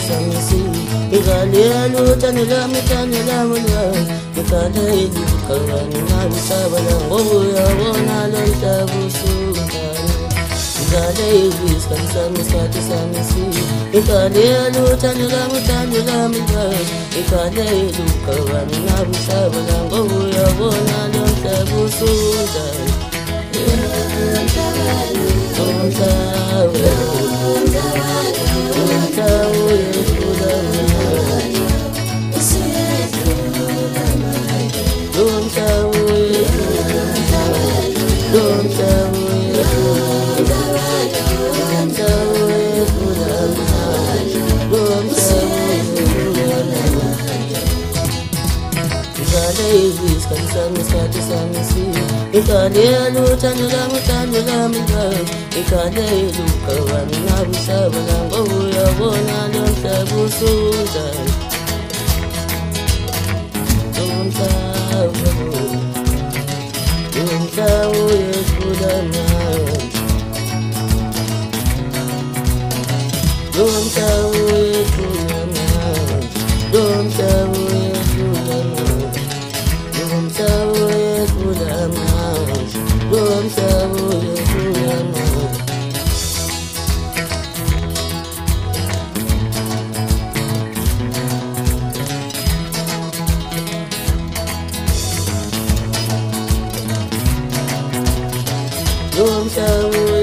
Samisi, Igalia, Tanila, Ikadai, Kavana, Sabala, Oya, Wana, Tabusu, Ikadai, Samisi, Igalia, Tanila, Ikadai, Kavana, Sabala, Oya, Wana, Tabusu, Ikadelu tanila, Ikadelu kawana busabala, Oya bona lonta busuza, Donta oye kudama, Donta oye kudama, Donta oye kudama, Donta oye kudama, Donta oye kudama. Don't